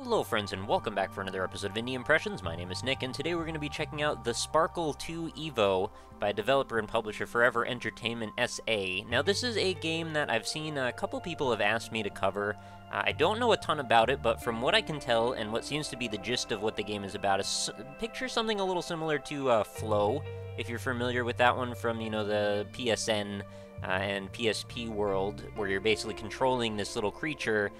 Hello friends and welcome back for another episode of Indie Impressions. My name is Nick and today we're going to be checking out The Sparkle 2 Evo by developer and publisher Forever Entertainment SA. Now this is a game that I've seen a couple people have asked me to cover. I don't know a ton about it, but from what I can tell and what seems to be the gist of what the game is about is picture something a little similar to Flow, if you're familiar with that one from, the PSN and PSP world, where you're basically controlling this little creature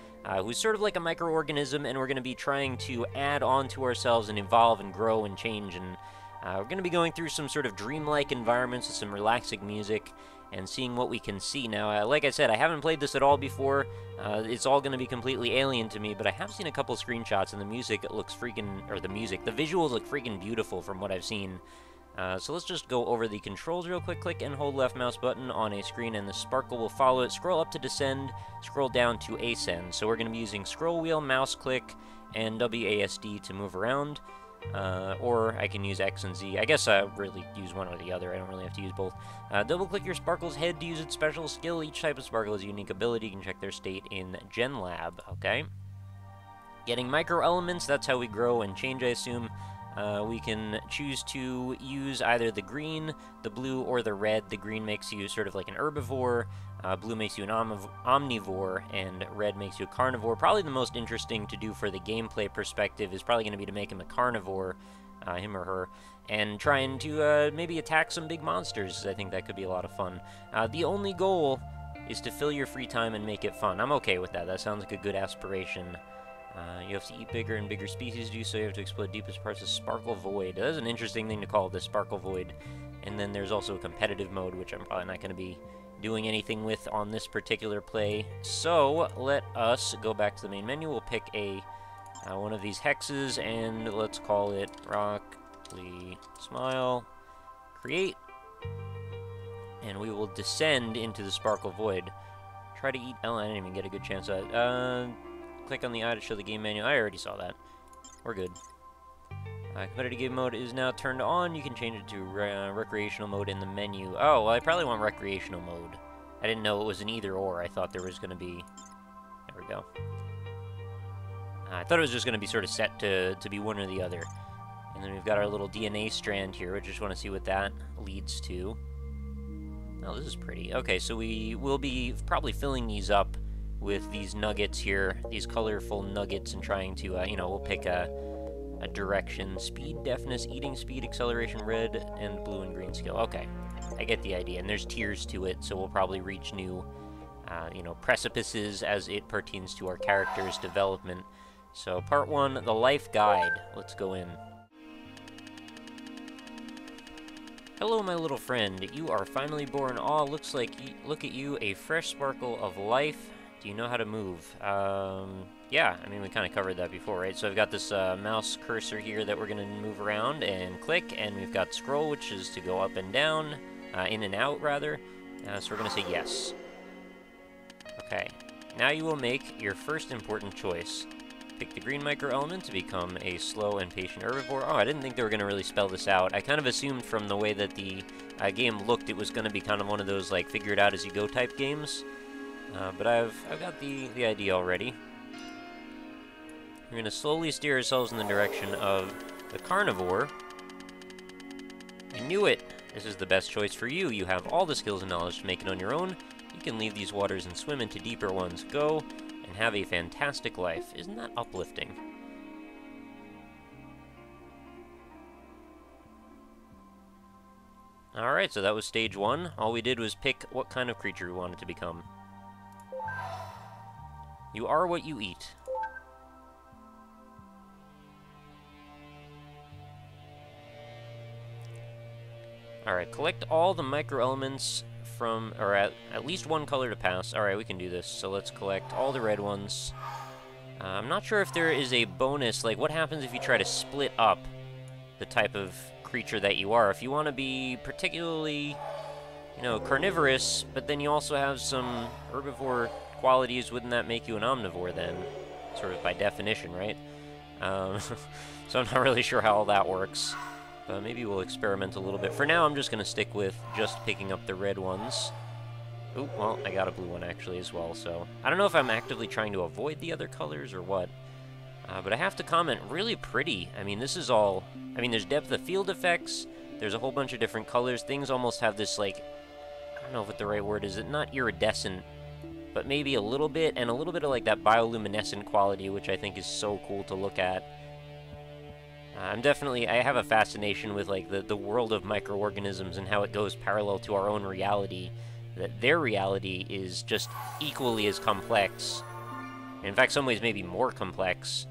who's sort of like a microorganism, and we're going to be trying to add on to ourselves and evolve and grow and change, and we're going to be going through some sort of dreamlike environments with some relaxing music and seeing what we can see. Now, like I said, I haven't played this at all before. It's all going to be completely alien to me, but I have seen a couple screenshots, and the music looks freaking, or the visuals look freaking beautiful from what I've seen. So let's just go over the controls real quick. Click and hold left mouse button on a screen and the sparkle will follow it. Scroll up to descend, scroll down to ascend. So we're going to be using scroll wheel, mouse click, and WASD to move around. Or I can use X and Z. I guess I really use one or the other. I don't really have to use both. Double click your sparkle's head to use its special skill. Each type of sparkle has a unique ability. You can check their state in Gen Lab. Okay. Getting micro elements, that's how we grow and change, I assume. We can choose to use either the green, the blue, or the red. The green makes you sort of like an herbivore, blue makes you an omnivore, and red makes you a carnivore. Probably the most interesting to do for the gameplay perspective is probably going to be to make him a carnivore, him or her, and trying to maybe attack some big monsters. I think that could be a lot of fun. The only goal is to fill your free time and make it fun. I'm okay with that. That sounds like a good aspiration. You have to eat bigger and bigger species to do so. You have to explore the deepest parts of Sparkle Void. That's an interesting thing to call this, Sparkle Void. And then there's also a competitive mode, which I'm probably not going to be doing anything with on this particular play. So let us go back to the main menu. We'll pick one of these hexes, and let's call it RockLeeSmile. Create. And we will descend into the Sparkle Void. Try to eat... Oh, I didn't even get a good chance at that. Click on the eye to show the game menu. I already saw that. We're good. Competitive game mode is now turned on. You can change it to recreational mode in the menu. Oh, well, I probably want recreational mode. I didn't know it was an either or. I thought there was going to be... There we go. I thought it was just going to be sort of set to be one or the other. And then we've got our little DNA strand here. I just want to see what that leads to. Oh, this is pretty. Okay, so we will be probably filling these up with these nuggets here, these colorful nuggets, and trying to, we'll pick a direction, speed, deafness, eating speed, acceleration, red, and blue and green skill. Okay, I get the idea, and there's tiers to it, so we'll probably reach new, precipices as it pertains to our character's development. So, part 1, the life guide. Let's go in. Hello, my little friend. You are finally born. Aw, looks like, look at you, a fresh sparkle of life. Do you know how to move? Yeah, I mean, we kind of covered that before, right? So I've got this mouse cursor here that we're going to move around and click, and we've got scroll, which is to go up and down, in and out, rather. So we're going to say yes. Okay, now you will make your first important choice. Pick the green microelement to become a slow and patient herbivore. Oh, I didn't think they were going to really spell this out. I kind of assumed from the way that the game looked, it was going to be kind of one of those, like, figure-it-out-as-you-go type games. But I've got the idea already. We're going to slowly steer ourselves in the direction of the carnivore. I knew it! This is the best choice for you. You have all the skills and knowledge to make it on your own. You can leave these waters and swim into deeper ones. Go and have a fantastic life. Isn't that uplifting? Alright, so that was stage 1. All we did was pick what kind of creature we wanted to become. You are what you eat. Alright, collect all the microelements from, or at least one color to pass. Alright, we can do this. So let's collect all the red ones. I'm not sure if there is a bonus, like what happens if you try to split up the type of creature that you are. If you want to be particularly, carnivorous, but then you also have some herbivore qualities, wouldn't that make you an omnivore then? Sort of by definition, right? So I'm not really sure how all that works. But maybe we'll experiment a little bit. For now, I'm just going to stick with just picking up the red ones. Ooh, well, I got a blue one actually as well, so... I don't know if I'm actively trying to avoid the other colors or what. But I have to comment, really pretty. I mean, this is all... I mean, there's depth of field effects, there's a whole bunch of different colors. Things almost have this, like... I don't know what the right word is. It's not iridescent, but maybe a little bit, and a little bit of, like, that bioluminescent quality, which I think is so cool to look at. I have a fascination with, like, the world of microorganisms and how it goes parallel to our own reality. That their reality is just equally as complex. In fact, some ways maybe more complex.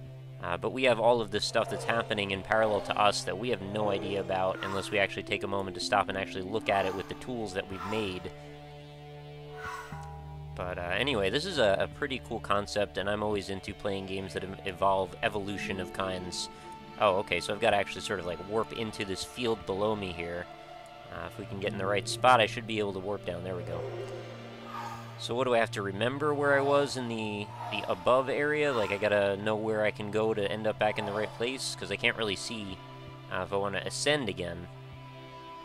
But we have all of this stuff that's happening in parallel to us that we have no idea about unless we actually take a moment to stop and actually look at it with the tools that we've made. But anyway, this is a pretty cool concept, and I'm always into playing games that involve evolution of kinds. Oh, okay, so I've got to actually sort of like warp into this field below me here. If we can get in the right spot, I should be able to warp down. There we go. So what do I have to remember where I was in the above area? Like, I gotta know where I can go to end up back in the right place, because I can't really see if I want to ascend again.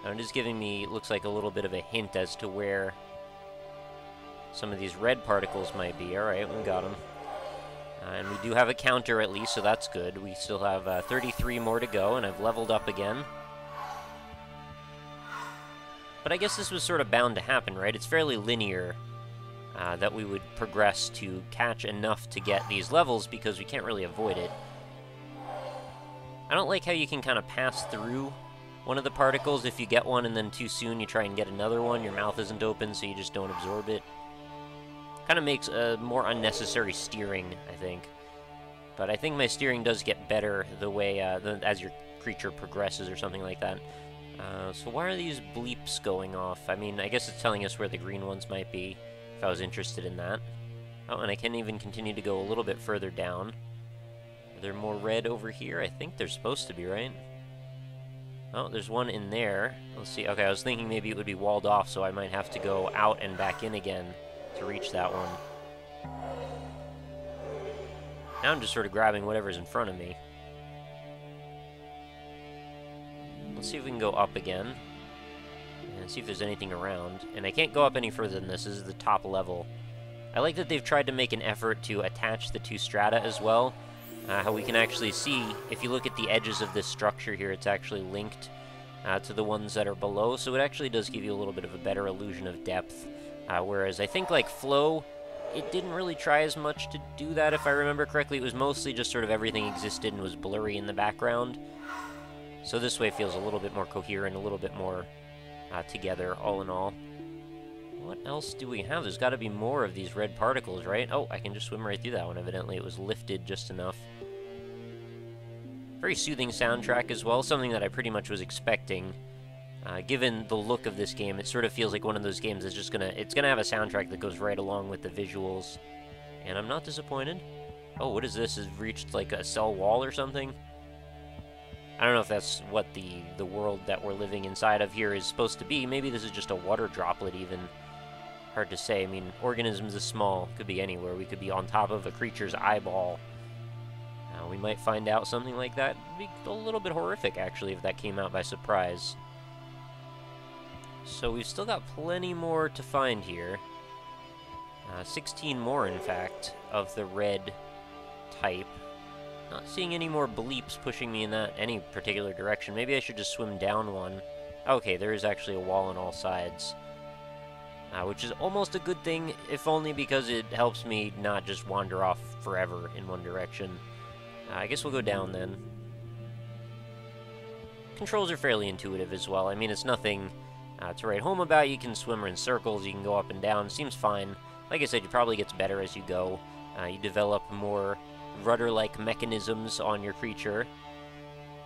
It is giving me, looks like a little bit of a hint as to where some of these red particles might be. Alright, we got them. And we do have a counter at least, so that's good. We still have 33 more to go, and I've leveled up again. But I guess this was sort of bound to happen, right? It's fairly linear. That we would progress to catch enough to get these levels because we can't really avoid it. I don't like how you can kind of pass through one of the particles if you get one and then too soon you try and get another one. Your mouth isn't open, so you just don't absorb it. Kind of makes more unnecessary steering, I think. But I think my steering does get better the way as your creature progresses or something like that. So why are these bleeps going off? I mean, I guess it's telling us where the green ones might be. If I was interested in that. Oh, and I can even continue to go a little bit further down. Are there more red over here? I think there's supposed to be, right? Oh, there's one in there. Let's see. Okay, I was thinking maybe it would be walled off, so I might have to go out and back in again to reach that one. Now I'm just sort of grabbing whatever's in front of me. Let's see if we can go up again. And see if there's anything around. And I can't go up any further than this. This is the top level. I like that they've tried to make an effort to attach the two strata as well. How we can actually see, if you look at the edges of this structure here, it's actually linked to the ones that are below. So it actually does give you a little bit of a better illusion of depth. Whereas I think like Flow, it didn't really try as much to do that, if I remember correctly. It was mostly just sort of everything existed and was blurry in the background. So this way it feels a little bit more coherent, a little bit more together, all in all. What else do we have? There's got to be more of these red particles, right? Oh, I can just swim right through that one. Evidently it was lifted just enough. Very soothing soundtrack as well, something that I pretty much was expecting. Given the look of this game, it sort of feels like one of those games that's just it's gonna have a soundtrack that goes right along with the visuals. And I'm not disappointed. Oh, what is this? Has reached like a cell wall or something? I don't know if that's what the world that we're living inside of here is supposed to be. Maybe this is just a water droplet even. Hard to say. I mean, organisms is small. Could be anywhere. We could be on top of a creature's eyeball. We might find out something like that. It'd be a little bit horrific, actually, if that came out by surprise. So we've still got plenty more to find here. 16 more, in fact, of the red type. Not seeing any more bleeps pushing me in any particular direction. Maybe I should just swim down one. Okay, there is actually a wall on all sides. Which is almost a good thing, if only because it helps me not just wander off forever in one direction. I guess we'll go down then. Controls are fairly intuitive as well. I mean, it's nothing to write home about. You can swim in circles, you can go up and down. Seems fine. Like I said, it probably gets better as you go. You develop more rudder-like mechanisms on your creature.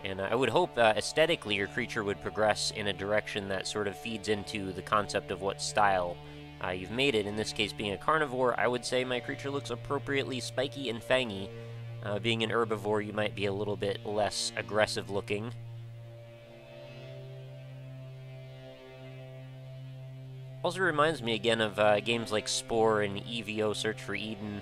And I would hope aesthetically your creature would progress in a direction that sort of feeds into the concept of what style you've made it. In this case, being a carnivore, I would say my creature looks appropriately spiky and fangy. Being an herbivore, you might be a little bit less aggressive looking. Also reminds me again of games like Spore and EVO Search for Eden.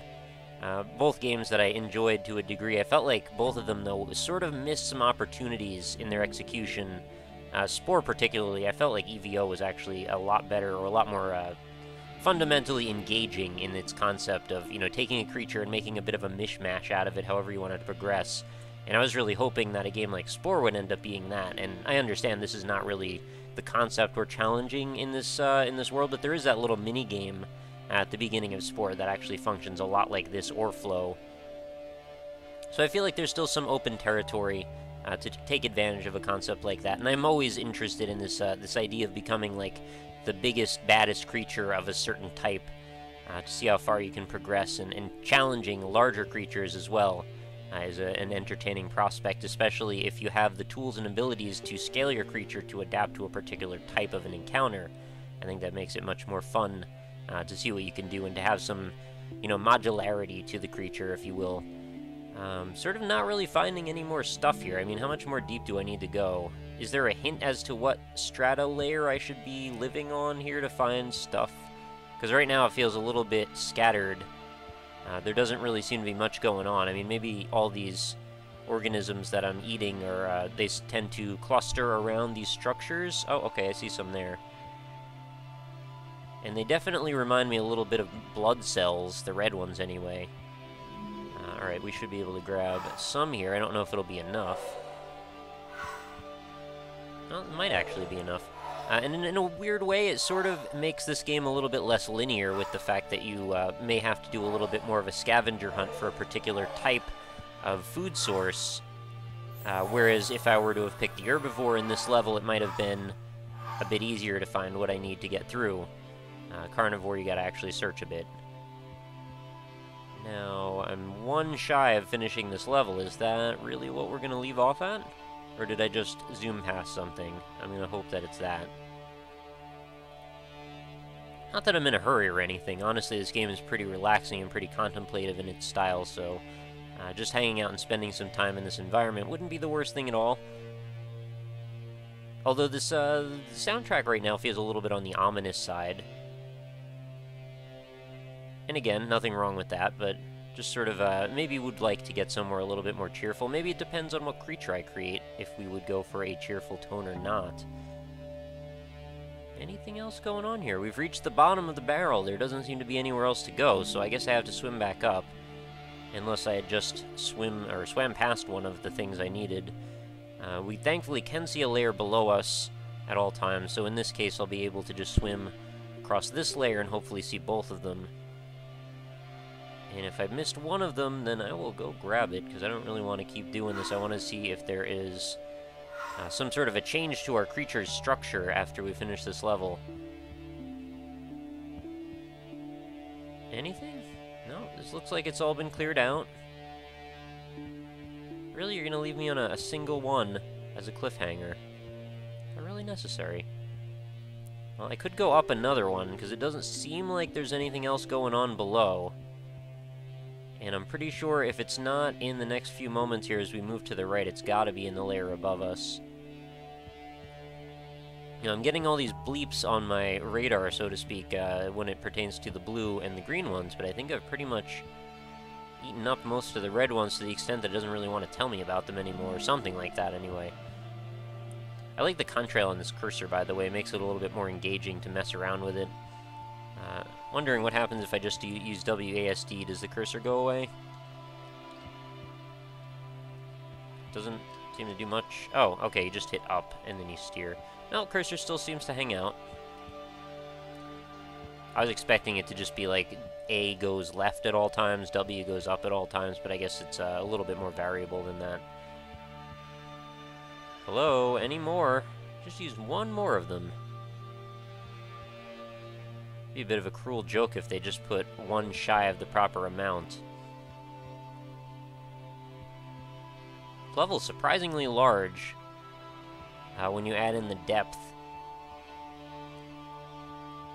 Both games that I enjoyed to a degree. I felt like both of them, though, sort of missed some opportunities in their execution. Spore particularly, I felt like EVO was actually a lot better, or a lot more fundamentally engaging in its concept of, you know, taking a creature and making a bit of a mishmash out of it, however you want it to progress. And I was really hoping that a game like Spore would end up being that. And I understand this is not really the concept we're challenging in this world, but there is that little mini game at the beginning of Spore that actually functions a lot like this or Flow. So I feel like there's still some open territory to take advantage of a concept like that. And I'm always interested in this this idea of becoming like the biggest, baddest creature of a certain type, to see how far you can progress, and challenging larger creatures as well is an entertaining prospect, especially if you have the tools and abilities to scale your creature to adapt to a particular type of an encounter. I think that makes it much more fun to see what you can do and to have some, you know, modularity to the creature, if you will. Sort of not really finding any more stuff here. I mean, how much more deep do I need to go? Is there a hint as to what strata layer I should be living on here to find stuff? Because right now it feels a little bit scattered. There doesn't really seem to be much going on. I mean, maybe all these organisms that I'm eating are, they tend to cluster around these structures. Oh, okay, I see some there. And they definitely remind me a little bit of blood cells, the red ones anyway. Alright, we should be able to grab some here. I don't know if it'll be enough. Well, it might actually be enough. And in a weird way, it sort of makes this game a little bit less linear with the fact that you may have to do a little bit more of a scavenger hunt for a particular type of food source. Whereas if I were to have picked the herbivore in this level, it might have been a bit easier to find what I need to get through. Carnivore, you gotta actually search a bit. Now, I'm one shy of finishing this level. Is that really what we're gonna leave off at? Or did I just zoom past something? I'm gonna hope that it's that. Not that I'm in a hurry or anything. Honestly, this game is pretty relaxing and pretty contemplative in its style, so just hanging out and spending some time in this environment wouldn't be the worst thing at all. Although this the soundtrack right now feels a little bit on the ominous side. And again, nothing wrong with that, but just sort of, maybe would like to get somewhere a little bit more cheerful. Maybe it depends on what creature I create, if we would go for a cheerful tone or not. Anything else going on here? We've reached the bottom of the barrel. There doesn't seem to be anywhere else to go, so I guess I have to swim back up. Unless I had just swam past one of the things I needed. We thankfully can see a layer below us at all times, so in this case I'll be able to just swim across this layer and hopefully see both of them. And if I've missed one of them, then I will go grab it, because I don't really want to keep doing this. I want to see if there is some sort of a change to our creature's structure after we finish this level. Anything? No, this looks like it's all been cleared out. Really, you're going to leave me on a single one as a cliffhanger? Not really necessary. Well, I could go up another one, because it doesn't seem like there's anything else going on below. And I'm pretty sure if it's not in the next few moments here as we move to the right, it's gotta be in the layer above us. You know, I'm getting all these bleeps on my radar, so to speak, when it pertains to the blue and the green ones, but I think I've pretty much eaten up most of the red ones to the extent that it doesn't really want to tell me about them anymore, or something like that anyway. I like the contrail on this cursor, by the way. It makes it a little bit more engaging to mess around with it. Wondering what happens if I just use WASD. Does the cursor go away? Doesn't seem to do much. Oh, okay, you just hit up and then you steer. No, cursor still seems to hang out. I was expecting it to just be like A goes left at all times, W goes up at all times, but I guess it's a little bit more variable than that. Hello, any more? Just use one more of them. Be a bit of a cruel joke if they just put one shy of the proper amount. Level's surprisingly large when you add in the depth.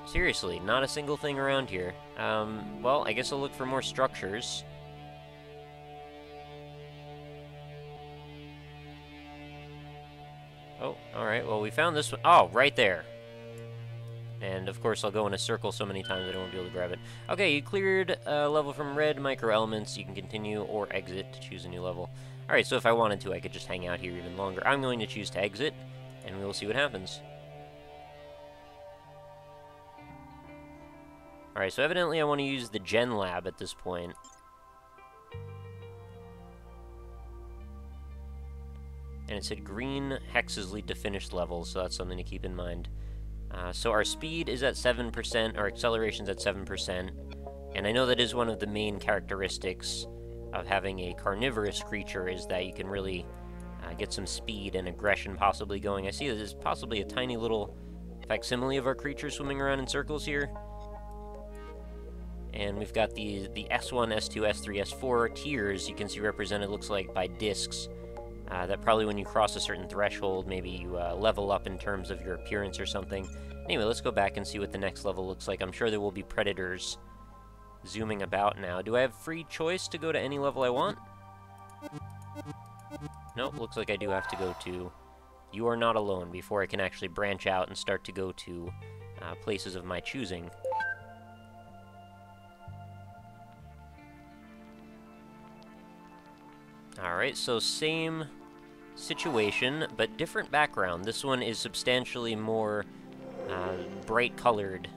Seriously, not a single thing around here. Well, I guess I'll look for more structures. Oh, alright, well we found this one. Oh, right there. And, of course, I'll go in a circle so many times that I won't be able to grab it. Okay, you cleared a level from red micro-elements. You can continue or exit to choose a new level. Alright, so if I wanted to, I could just hang out here even longer. I'm going to choose to exit, and we'll see what happens. Alright, so evidently I want to use the Gen Lab at this point. And it said green hexes lead to finished levels, so that's something to keep in mind. So our speed is at 7%, our acceleration's at 7%, and I know that is one of the main characteristics of having a carnivorous creature, is that you can really get some speed and aggression possibly going. I see that there's possibly a tiny little facsimile of our creature swimming around in circles here. And we've got the S1, S2, S3, S4 tiers you can see represented, looks like, by discs. That probably when you cross a certain threshold, maybe you level up in terms of your appearance or something. Anyway, let's go back and see what the next level looks like. I'm sure there will be predators zooming about now. Do I have free choice to go to any level I want? Nope, looks like I do have to go to You Are Not Alone before I can actually branch out and start to go to places of my choosing. Alright, so same situation, but different background. This one is substantially more bright-colored,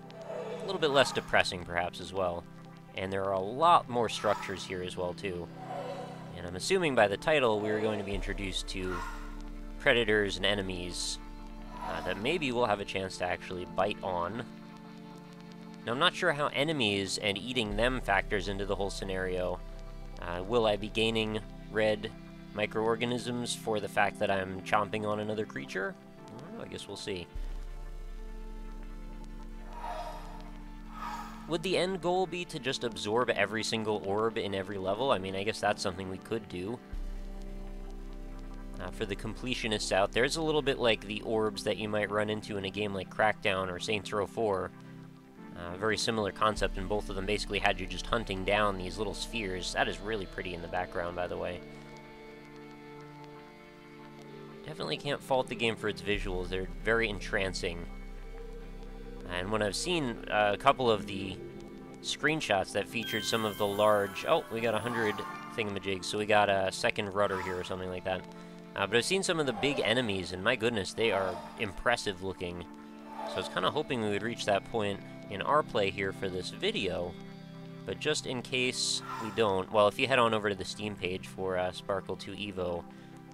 a little bit less depressing, perhaps, as well. And there are a lot more structures here as well, too. And I'm assuming by the title we're going to be introduced to predators and enemies that maybe we'll have a chance to actually bite on. Now, I'm not sure how enemies and eating them factors into the whole scenario. Will I be gaining red microorganisms for the fact that I'm chomping on another creature? I guess we'll see. Would the end goal be to just absorb every single orb in every level? I mean, I guess that's something we could do. For the completionists out there, it's a little bit like the orbs that you might run into in a game like Crackdown or Saints Row 4. Very similar concept, and both of them basically had you just hunting down these little spheres. That is really pretty in the background, by the way. Definitely can't fault the game for its visuals. They're very entrancing. And when I've seen a couple of the screenshots that featured some of the large... Oh, we got 100 thingamajigs, so we got a second rudder here or something like that. But I've seen some of the big enemies, and my goodness, they are impressive looking. So I was kind of hoping we would reach that point in our play here for this video, but just in case we don't, well, if you head on over to the Steam page for Sparkle 2 Evo,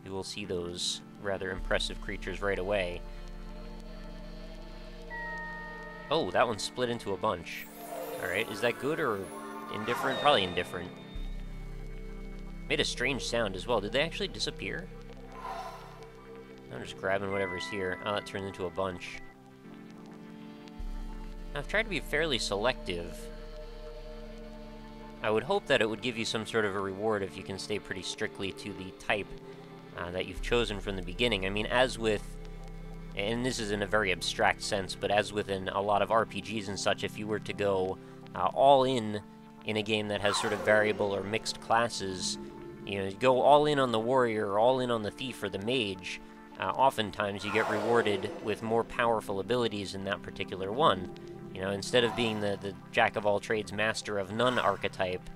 you will see those rather impressive creatures right away. Oh, that one split into a bunch. Alright, is that good or indifferent? Probably indifferent. Made a strange sound as well. Did they actually disappear? I'm just grabbing whatever's here. Oh, that turned into a bunch. I've tried to be fairly selective. I would hope that it would give you some sort of a reward if you can stay pretty strictly to the type that you've chosen from the beginning. I mean, as with, and this is in a very abstract sense, but as within a lot of RPGs and such, if you were to go all in a game that has sort of variable or mixed classes, you know, go all in on the warrior or all in on the thief or the mage, oftentimes you get rewarded with more powerful abilities in that particular one. You know, instead of being the jack-of-all-trades master of none archetype,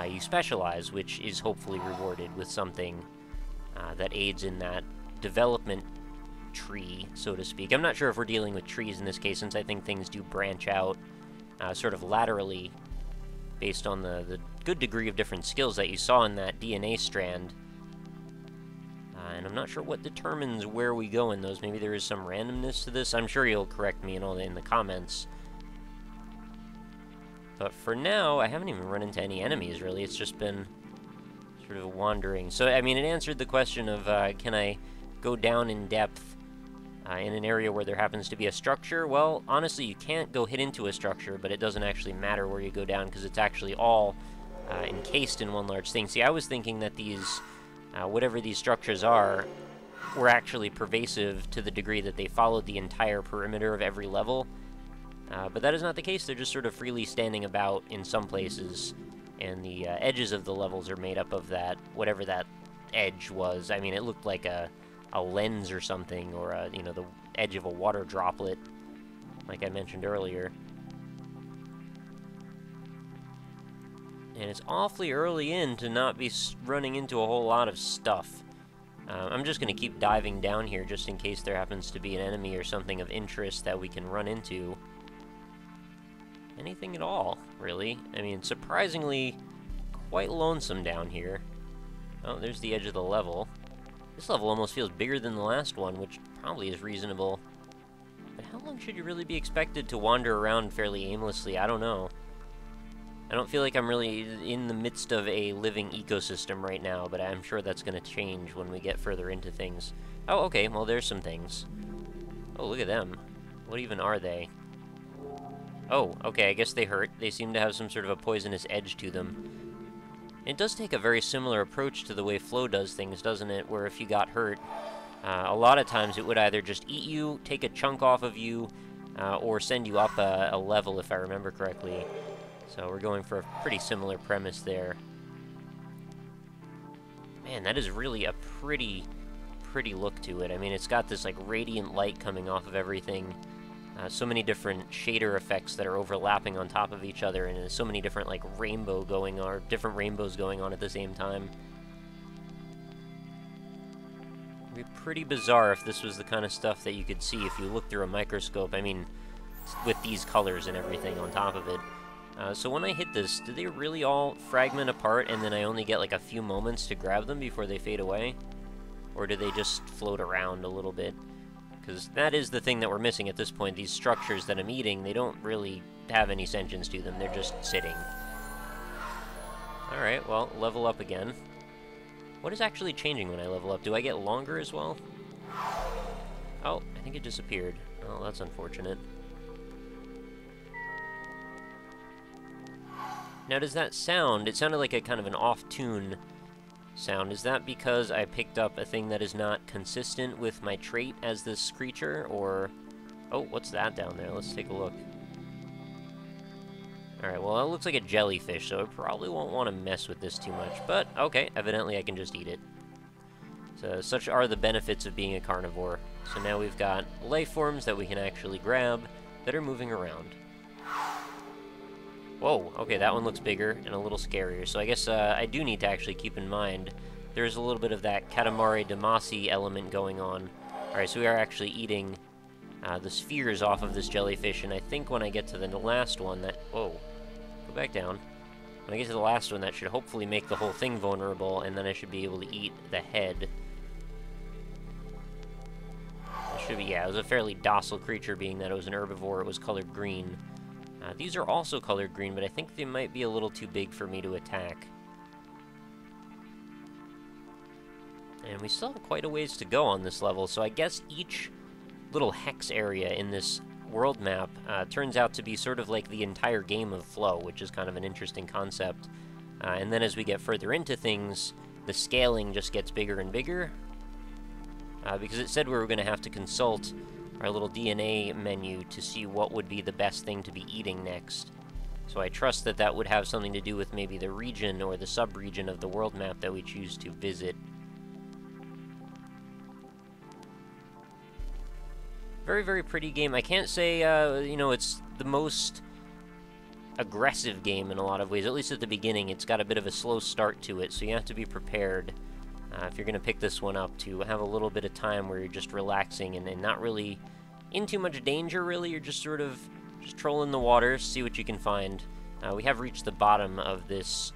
you specialize, which is hopefully rewarded with something that aids in that development tree, so to speak. I'm not sure if we're dealing with trees in this case, since I think things do branch out sort of laterally based on the good degree of different skills that you saw in that DNA strand. And I'm not sure what determines where we go in those. Maybe there is some randomness to this. I'm sure you'll correct me in the comments. But for now, I haven't even run into any enemies, really. It's just been sort of wandering. So, I mean, it answered the question of, can I go down in depth in an area where there happens to be a structure? Well, honestly, you can't go hit into a structure, but it doesn't actually matter where you go down, because it's actually all encased in one large thing. See, I was thinking that these, whatever these structures are, were actually pervasive to the degree that they followed the entire perimeter of every level. But that is not the case. They're just sort of freely standing about in some places, and the edges of the levels are made up of that, whatever that edge was. I mean, it looked like a lens or something, or you know, the edge of a water droplet, like I mentioned earlier. And it's awfully early in to not be running into a whole lot of stuff. I'm just going to keep diving down here just in case there happens to be an enemy or something of interest that we can run into. anything at all, really. I mean, surprisingly quite lonesome down here. Oh, there's the edge of the level. This level almost feels bigger than the last one, which probably is reasonable. But how long should you really be expected to wander around fairly aimlessly? I don't know. I don't feel like I'm really in the midst of a living ecosystem right now, but I'm sure that's going to change when we get further into things. Oh, okay, well, there's some things. Oh, look at them. What even are they? Oh, okay, I guess they hurt. They seem to have some sort of a poisonous edge to them. It does take a very similar approach to the way Flow does things, doesn't it? Where if you got hurt, a lot of times it would either just eat you, take a chunk off of you, or send you up a level, if I remember correctly. So we're going for a pretty similar premise there. Man, that is really a pretty look to it. I mean, it's got this like radiant light coming off of everything. So many different shader effects that are overlapping on top of each other, and there's so many different like rainbows going on at the same time. It'd be pretty bizarre if this was the kind of stuff that you could see if you look through a microscope. I mean, with these colors and everything on top of it. So when I hit this, do they really all fragment apart and then I only get like a few moments to grab them before they fade away? Or do they just float around a little bit? Because that is the thing that we're missing at this point. These structures that I'm eating, they don't really have any sentience to them. They're just sitting. Alright, well, level up again. What is actually changing when I level up? Do I get longer as well? Oh, I think it disappeared. Oh, that's unfortunate. Now, does that sound... It sounded like a kind of an off-tune sound. Is that because I picked up a thing that is not consistent with my trait as this creature, or... Oh, what's that down there? Let's take a look. Alright, well, it looks like a jellyfish, so I probably won't want to mess with this too much. But, okay, evidently I can just eat it. So, such are the benefits of being a carnivore. So now we've got life forms that we can actually grab that are moving around. Whoa, okay, that one looks bigger and a little scarier. So I guess I do need to actually keep in mind there's a little bit of that Katamari Damacy element going on. Alright, so we are actually eating the spheres off of this jellyfish, and I think when I get to the last one that... Whoa, go back down. When I get to the last one, that should hopefully make the whole thing vulnerable, and then I should be able to eat the head. It should be, yeah, it was a fairly docile creature, being that it was an herbivore. It was colored green. These are also colored green, but I think they might be a little too big for me to attack. And we still have quite a ways to go on this level, so I guess each little hex area in this world map turns out to be sort of like the entire game of Flow, which is kind of an interesting concept. And then as we get further into things, the scaling just gets bigger and bigger. Because it said we were going to have to consult our little DNA menu to see what would be the best thing to be eating next. So I trust that that would have something to do with maybe the region or the sub-region of the world map that we choose to visit. Very, very pretty game. I can't say, you know, it's the most aggressive game in a lot of ways. At least at the beginning, it's got a bit of a slow start to it, so you have to be prepared. If you're going to pick this one up, to have a little bit of time where you're just relaxing and not really in too much danger, really. You're just sort of just trolling the waters, see what you can find. We have reached the bottom of this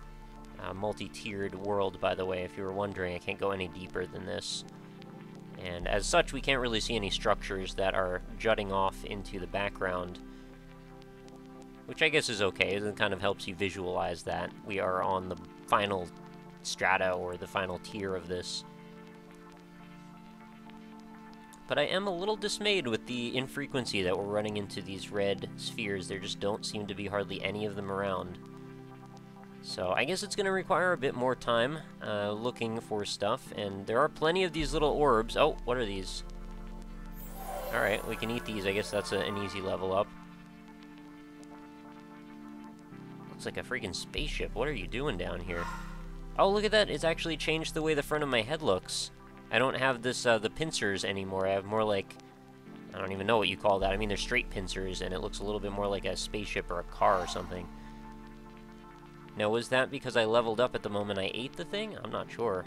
multi-tiered world, by the way. If you were wondering, I can't go any deeper than this. And as such, we can't really see any structures that are jutting off into the background, which I guess is okay. It kind of helps you visualize that we are on the final strata or the final tier of this. But I am a little dismayed with the infrequency that we're running into these red spheres. There just don't seem to be hardly any of them around. So I guess it's going to require a bit more time looking for stuff, and there are plenty of these little orbs. Oh, what are these? Alright, we can eat these. I guess that's an easy level up. Looks like a freaking spaceship. What are you doing down here? Oh, look at that. It's actually changed the way the front of my head looks. I don't have this, the pincers anymore. I have more like... I don't even know what you call that. I mean, they're straight pincers, and it looks a little bit more like a spaceship or a car or something. Now, was that because I leveled up at the moment I ate the thing? I'm not sure.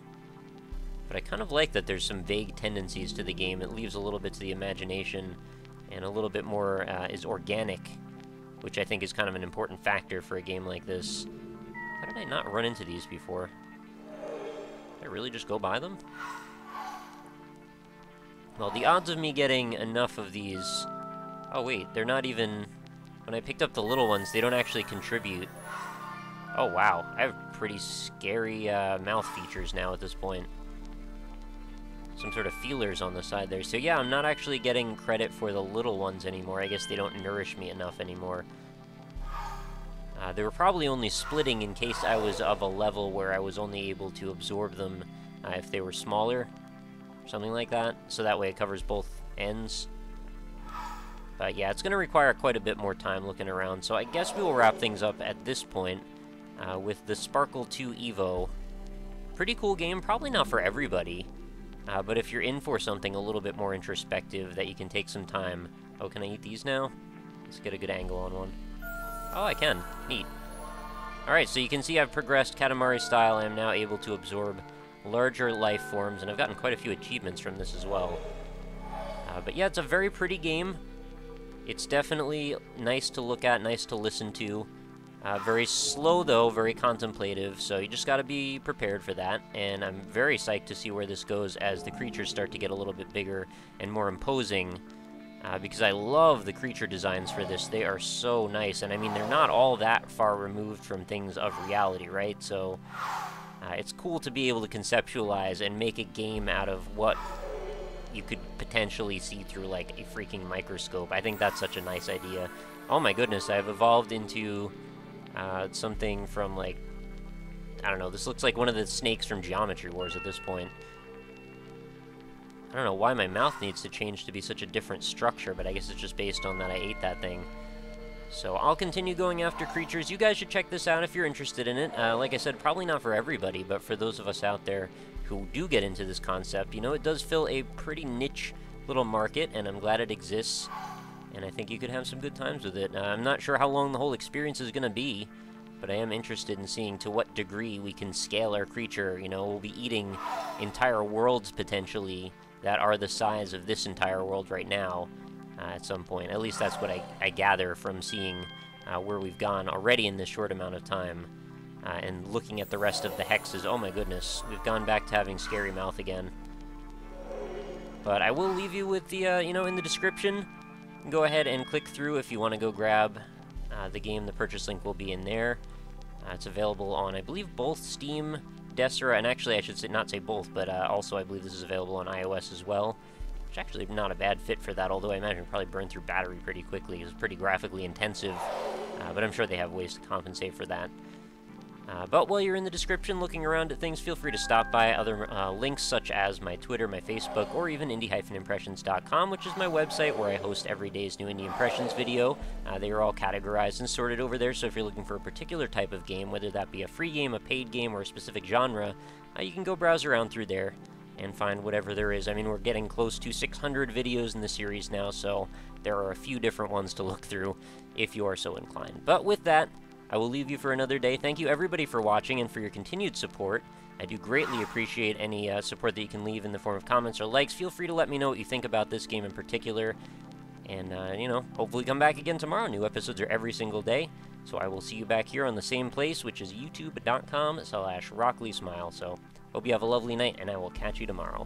But I kind of like that there's some vague tendencies to the game. It leaves a little bit to the imagination, and a little bit more is organic which I think is kind of an important factor for a game like this. How did I not run into these before? Did I really just go by them? Well, the odds of me getting enough of these... Oh, wait, they're not even... When I picked up the little ones, they don't actually contribute. Oh, wow. I have pretty scary mouth features now at this point. Some sort of feelers on the side there. So yeah, I'm not actually getting credit for the little ones anymore. I guess they don't nourish me enough anymore. They were probably only splitting in case I was of a level where I was only able to absorb them if they were smaller. Something like that. So that way it covers both ends. But yeah, it's going to require quite a bit more time looking around. So I guess we will wrap things up at this point with the Sparkle 2 Evo. Pretty cool game. Probably not for everybody. But if you're in for something a little bit more introspective that you can take some time... Oh, can I eat these now? Let's get a good angle on one. Oh, I can. Neat. Alright, so you can see I've progressed Katamari style. I am now able to absorb larger life forms, and I've gotten quite a few achievements from this as well. But yeah, it's a very pretty game. It's definitely nice to look at, nice to listen to. Very slow, though, very contemplative, so you just gotta be prepared for that, and I'm very psyched to see where this goes as the creatures start to get a little bit bigger and more imposing, because I love the creature designs for this. They are so nice, and I mean, they're not all that far removed from things of reality, right? So, it's cool to be able to conceptualize and make a game out of what you could potentially see through, like, a freaking microscope. I think that's such a nice idea. Oh my goodness, I've evolved into... something from, like, I don't know, this looks like one of the snakes from Geometry Wars at this point. I don't know why my mouth needs to change to be such a different structure, but I guess it's just based on that I ate that thing. So I'll continue going after creatures. You guys should check this out if you're interested in it. Like I said, probably not for everybody, but for those of us out there who do get into this concept, you know, it does fill a pretty niche little market, and I'm glad it exists. And I think you could have some good times with it. I'm not sure how long the whole experience is going to be, but I am interested in seeing to what degree we can scale our creature. You know, we'll be eating entire worlds, potentially, that are the size of this entire world right now at some point. At least that's what I gather from seeing where we've gone already in this short amount of time. And looking at the rest of the hexes, oh my goodness, we've gone back to having scary mouth again. But I will leave you with the, you know, in the description. Go ahead and click through if you want to go grab the game. The purchase link will be in there. It's available on, I believe, both Steam, Desera, and actually I should say, not say both, but also I believe this is available on iOS as well, which actually not a bad fit for that, although I imagine it'll probably burn through battery pretty quickly. It's pretty graphically intensive, but I'm sure they have ways to compensate for that. But while you're in the description looking around at things, feel free to stop by other links such as my Twitter, my Facebook, or even indie-impressions.com, which is my website where I host every day's new Indie Impressions video. They are all categorized and sorted over there, so if you're looking for a particular type of game, whether that be a free game, a paid game, or a specific genre, you can go browse around through there and find whatever there is. I mean, we're getting close to 600 videos in the series now, so there are a few different ones to look through if you are so inclined. But with that, I will leave you for another day. Thank you, everybody, for watching and for your continued support. I do greatly appreciate any support that you can leave in the form of comments or likes. Feel free to let me know what you think about this game in particular. And, you know, hopefully come back again tomorrow. New episodes are every single day. So I will see you back here on the same place, which is youtube.com/RockLeeSmile. So hope you have a lovely night, and I will catch you tomorrow.